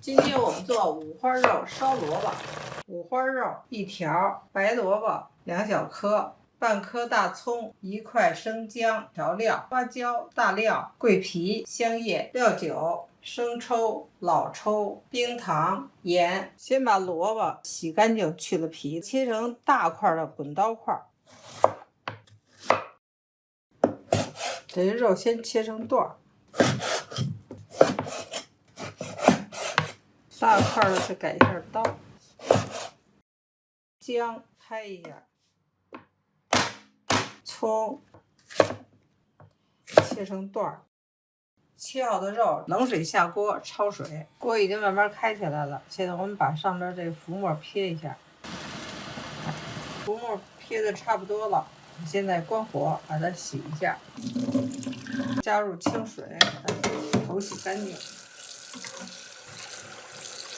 今天我们做五花肉烧萝卜。五花肉1条，白萝卜2小颗，半颗大葱，1块生姜，调料花椒、大料、桂皮、香叶、料酒、生抽、老抽、冰糖、盐。先把萝卜洗干净，去了皮，切成大块的滚刀块。这些肉先切成段，大块的再改一下刀。姜拍一下，葱切成段，切好的肉冷水下锅焯水，锅已经慢慢开起来了。现在我们把上边这个浮沫撇一下，浮沫撇的差不多了，现在关火把它洗一下，加入清水把它头洗干净，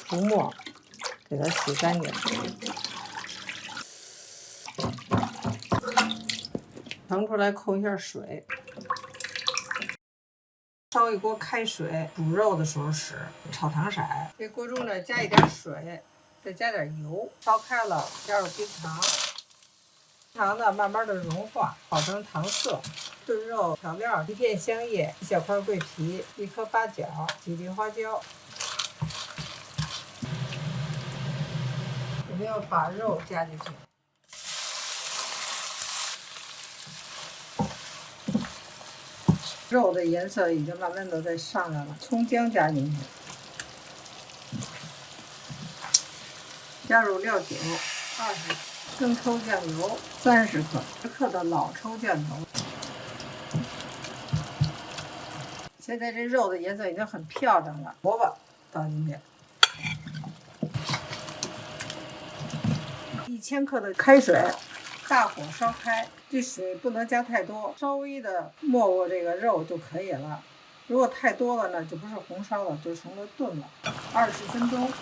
浮沫给它洗干净。腾出来扣一下水，烧一锅开水，煮肉的时候使。炒糖色，这锅中呢加一点水，再加点油，烧开了加入冰糖，冰糖呢慢慢的融化，炒成糖色。炖肉调料：1片香叶，1小块桂皮，1颗八角，几粒花椒。我们要把肉加进去。肉的颜色已经慢慢的在上来了，葱姜加进去，加入料酒20克，生抽酱油30克，10克的老抽酱油。现在这肉的颜色已经很漂亮了，萝卜倒进去，1000克的开水。大火烧开，这水不能加太多，稍微的没过这个肉就可以了。如果太多了呢，就不是红烧了，就成了炖了。20分钟，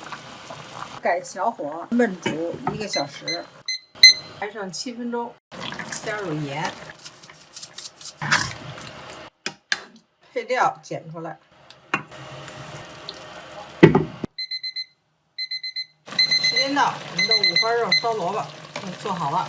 改小火焖煮1个小时，还剩7分钟，加入盐，配料捡出来。时间到，我们的五花肉烧萝卜做好了。